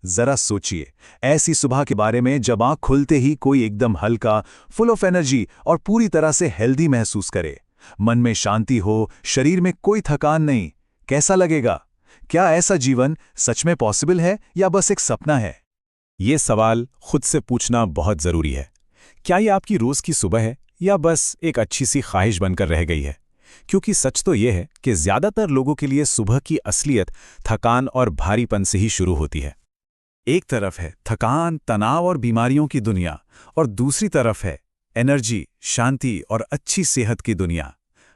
जरा सोचिए, ऐसी सुबह के बारे में जब आंख खुलते ही कोई एकदम हल्का, फुल ऑफ एनर्जी और पूरी तरह से हेल्दी महसूस करे, मन में शांति हो, शरीर में कोई थकान नहीं, कैसा लगेगा? क्या ऐसा जीवन सच में पॉसिबल है या बस एक सपना है? ये सवाल खुद से पूछना बहुत जरूरी है। क्या ये आपकी रोज की सुबह है या बस एक अच्छी सी ख्वाहिश बनकर रह गई है? क्योंकि सच तो ये है कि ज्यादातर लोगों के लिए सुबह की असलियत थकान और भारीपन से ही शुरू होती है। एक तरफ है थकान, तनाव और बीमारियों की दुनिया, और दूसरी तरफ है एनर्जी, शांति और अच्छी सेहत की दुनिया।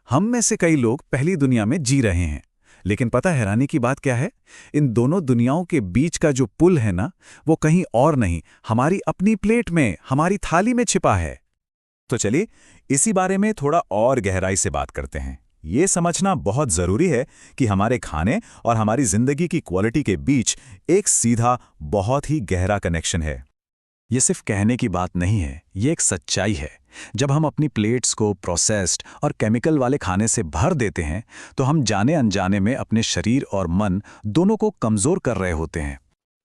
हम में से कई लोग पहली दुनिया में जी रहे हैं, लेकिन पता हैरानी की बात क्या है? इन दोनों दुनियाओं के बीच का जो पुल है ना, वो कहीं और नहीं, हमारी अपनी प्लेट में, हमारी थाली में छिपा है। तो चलिए इसी बारे में थोड़ा और गहराई से बात करते हैं। ये समझना बहुत जरूरी है कि हमारे खाने और हमारी जिंदगी की क्वालिटी के बीच एक सीधा, बहुत ही गहरा कनेक्शन है। ये सिर्फ कहने की बात नहीं है, ये एक सच्चाई है। जब हम अपनी प्लेट्स को प्रोसेस्ड और केमिकल वाले खाने से भर देते हैं, तो हम जाने अनजाने में अपने शरीर और मन दोनों को कमजोर कर रहे होते हैं।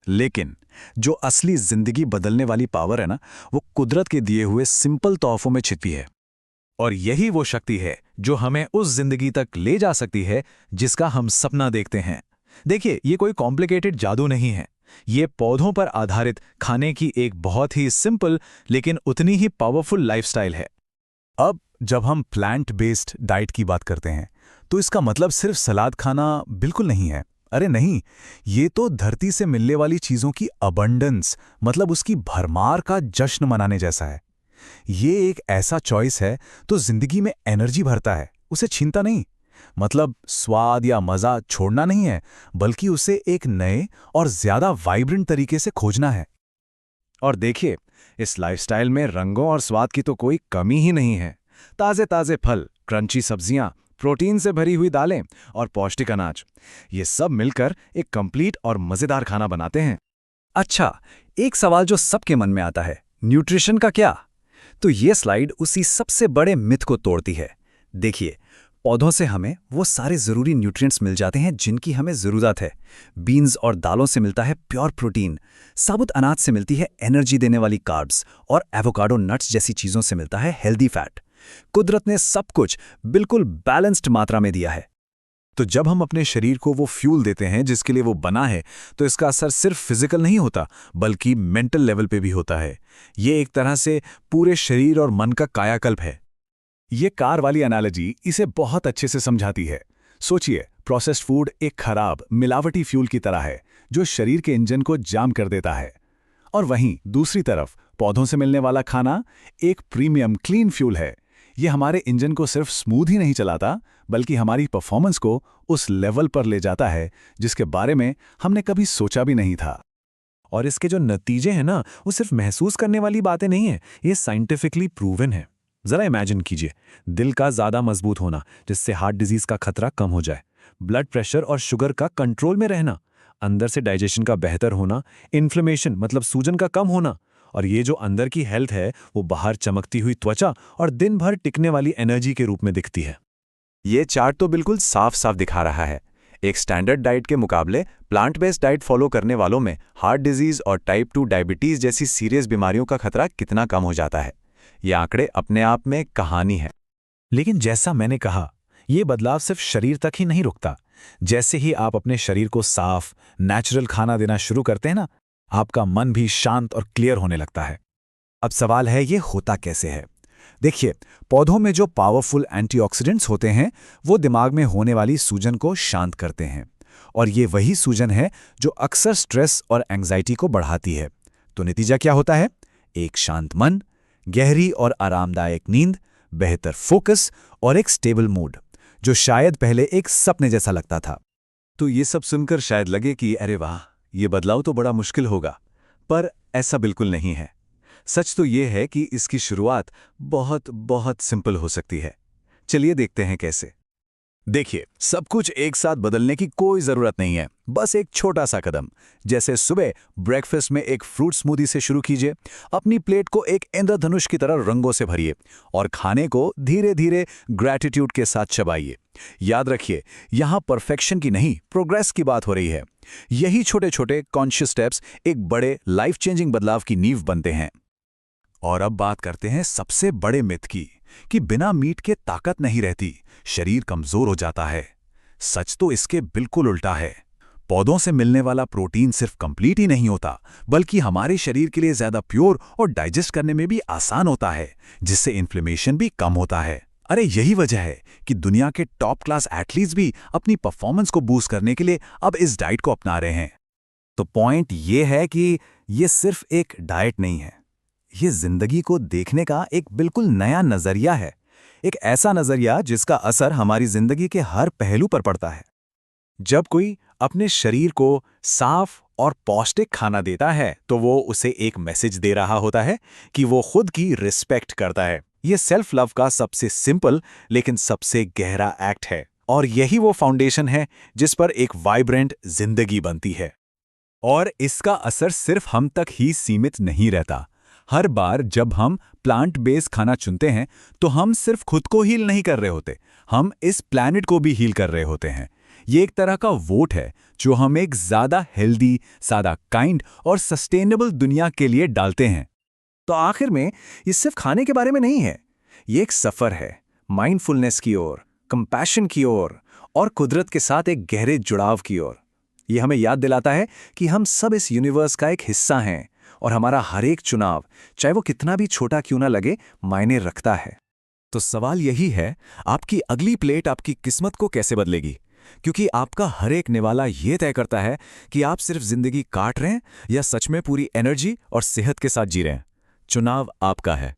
लेकिन जो असली जिंदगी बदलने वाली पावर है ना, वो कुदरत के दिए हुए सिंपल तोहफों में छिपी है। और यही वो शक्ति है जो हमें उस जिंदगी तक ले जा सकती है जिसका हम सपना देखते हैं। देखिए, ये कोई कॉम्प्लिकेटेड जादू नहीं है। ये पौधों पर आधारित खाने की एक बहुत ही सिंपल लेकिन उतनी ही पावरफुल लाइफस्टाइल है। अब जब हम प्लांट बेस्ड डाइट की बात करते हैं, तो इसका मतलब सिर्फ सलाद खाना बिल्कुल नहीं है। अरे नहीं, ये तो धरती से मिलने वाली चीजों की अबंडेंस, मतलब उसकी भरमार का जश्न मनाने जैसा है। ये एक ऐसा चॉइस है तो जिंदगी में एनर्जी भरता है, उसे छीनता नहीं। मतलब स्वाद या मजा छोड़ना नहीं है, बल्कि उसे एक नए और ज्यादा वाइब्रेंट तरीके से खोजना है। और देखिए, इस लाइफस्टाइल में रंगों और स्वाद की तो कोई कमी ही नहीं है। ताजे ताजे फल, क्रंची सब्जियां, प्रोटीन से भरी हुई दालें और पौष्टिक अनाज, ये सब मिलकर एक कंप्लीट और मजेदार खाना बनाते हैं। अच्छा, एक सवाल जो सबके मन में आता है, न्यूट्रिशन का क्या? तो ये स्लाइड उसी सबसे बड़े मिथ को तोड़ती है। देखिए, पौधों से हमें वो सारे ज़रूरी न्यूट्रिएंट्स मिल जाते हैं जिनकी हमें ज़रूरत है। बीन्स और दालों से मिलता है प्योर प्रोटीन, साबुत अनाज से मिलती है एनर्जी देने वाली कार्ब्स, और एवोकाडो नट्स जैसी चीज़ों से मिलता है हेल्दी फैट। कुदरत ने सब कुछ बिल्कुल बैलेंस्ड मात्रा में दिया है। तो जब हम अपने शरीर को वो फ्यूल देते हैं जिसके लिए वो बना है, तो इसका असर सिर्फ फिजिकल नहीं होता, बल्कि मेंटल लेवल पे भी होता है। ये एक तरह से पूरे शरीर और मन का कायाकल्प है। ये कार वाली एनालॉजी इसे बहुत अच्छे से समझाती है। सोचिए, प्रोसेस्ड फूड एक खराब, मिलावटी फ्यूल की तरह है जो शरीर के इंजन को जाम कर देता है। और वहीं दूसरी तरफ पौधों से मिलने वाला खाना एक प्रीमियम क्लीन फ्यूल है। ये हमारे इंजन को सिर्फ स्मूथ ही नहीं चलाता, बल्कि हमारी परफॉर्मेंस को उस लेवल पर ले जाता है जिसके बारे में हमने कभी सोचा भी नहीं था। और इसके जो नतीजे हैं ना, वो सिर्फ महसूस करने वाली बातें नहीं है, ये साइंटिफिकली प्रूवन है। जरा इमेजिन कीजिए, दिल का ज्यादा मजबूत होना जिससे हार्ट डिजीज का खतरा कम हो जाए, ब्लड प्रेशर और शुगर का कंट्रोल में रहना, अंदर से डाइजेशन का बेहतर होना, इन्फ्लेमेशन मतलब सूजन का कम होना, और ये जो अंदर की हेल्थ है वो बाहर चमकती हुई त्वचा और दिन भर टिकने वाली एनर्जी के रूप में दिखती है। ये चार्ट तो बिल्कुल साफ साफ दिखा रहा है एक स्टैंडर्ड डाइट के मुकाबले प्लांट बेस्ड डाइट फॉलो करने वालों में हार्ट डिजीज और टाइप 2 डायबिटीज जैसी सीरियस बीमारियों का खतरा कितना कम हो जाता है। ये आंकड़े अपने आप में कहानी है। लेकिन जैसा मैंने कहा, ये बदलाव सिर्फ शरीर तक ही नहीं रुकता। जैसे ही आप अपने शरीर को साफ, नेचुरल खाना देना शुरू करते हैं ना, आपका मन भी शांत और क्लियर होने लगता है। अब सवाल है, ये होता कैसे है? देखिए, पौधों में जो पावरफुल एंटीऑक्सीडेंट्स होते हैं, वो दिमाग में होने वाली सूजन को शांत करते हैं, और ये वही सूजन है जो अक्सर स्ट्रेस और एंग्जाइटी को बढ़ाती है। तो नतीजा क्या होता है? एक शांत मन, गहरी और आरामदायक नींद, बेहतर फोकस और एक स्टेबल मूड, जो शायद पहले एक सपने जैसा लगता था। तो ये सब सुनकर शायद लगे कि अरे वाह, ये बदलाव तो बड़ा मुश्किल होगा, पर ऐसा बिल्कुल नहीं है। सच तो ये है कि इसकी शुरुआत बहुत बहुत सिंपल हो सकती है। चलिए देखते हैं कैसे। देखिए, सब कुछ एक साथ बदलने की कोई जरूरत नहीं है, बस एक छोटा सा कदम। जैसे सुबह ब्रेकफास्ट में एक फ्रूट स्मूदी से शुरू कीजिए, अपनी प्लेट को एक इंद्रधनुष की तरह रंगों से भरिए और खाने को धीरे धीरे ग्रैटिट्यूड के साथ चबाइए। याद रखिए, यहाँ परफेक्शन की नहीं, प्रोग्रेस की बात हो रही है। यही छोटे छोटे कॉन्शियस स्टेप्स एक बड़े लाइफ चेंजिंग बदलाव की नींव बनते हैं। और अब बात करते हैं सबसे बड़े मिथ की, कि बिना मीट के ताकत नहीं रहती, शरीर कमजोर हो जाता है। सच तो इसके बिल्कुल उल्टा है। पौधों से मिलने वाला प्रोटीन सिर्फ कंप्लीट ही नहीं होता, बल्कि हमारे शरीर के लिए ज्यादा प्योर और डाइजेस्ट करने में भी आसान होता है, जिससे इन्फ्लेमेशन भी कम होता है। अरे यही वजह है कि दुनिया के टॉप क्लास एथलीट्स भी अपनी परफॉर्मेंस को बूस्ट करने के लिए अब इस डाइट को अपना रहे हैं। तो पॉइंट ये है कि ये सिर्फ एक डाइट नहीं है, ये जिंदगी को देखने का एक बिल्कुल नया नजरिया है। एक ऐसा नजरिया जिसका असर हमारी जिंदगी के हर पहलू पर पड़ता है। जब कोई अपने शरीर को साफ और पौष्टिक खाना देता है तो वो उसे एक मैसेज दे रहा होता है कि वो खुद की रिस्पेक्ट करता है। ये सेल्फ लव का सबसे सिंपल लेकिन सबसे गहरा एक्ट है, और यही वो फाउंडेशन है जिस पर एक वाइब्रेंट जिंदगी बनती है। और इसका असर सिर्फ हम तक ही सीमित नहीं रहता। हर बार जब हम प्लांट बेस्ड खाना चुनते हैं तो हम सिर्फ खुद को हील नहीं कर रहे होते, हम इस प्लैनेट को भी हील कर रहे होते हैं। ये एक तरह का वोट है जो हम एक ज्यादा हेल्दी, सादा, काइंड और सस्टेनेबल दुनिया के लिए डालते हैं। तो आखिर में ये सिर्फ खाने के बारे में नहीं है, ये एक सफर है माइंडफुलनेस की ओर, कंपैशन की ओर और कुदरत के साथ एक गहरे जुड़ाव की ओर। ये हमें याद दिलाता है कि हम सब इस यूनिवर्स का एक हिस्सा हैं और हमारा हर एक चुनाव, चाहे वो कितना भी छोटा क्यों ना लगे, मायने रखता है। तो सवाल यही है, आपकी अगली प्लेट आपकी किस्मत को कैसे बदलेगी? क्योंकि आपका हर एक निवाला ये तय करता है कि आप सिर्फ जिंदगी काट रहे हैं या सच में पूरी एनर्जी और सेहत के साथ जी रहे हैं। चुनाव आपका है।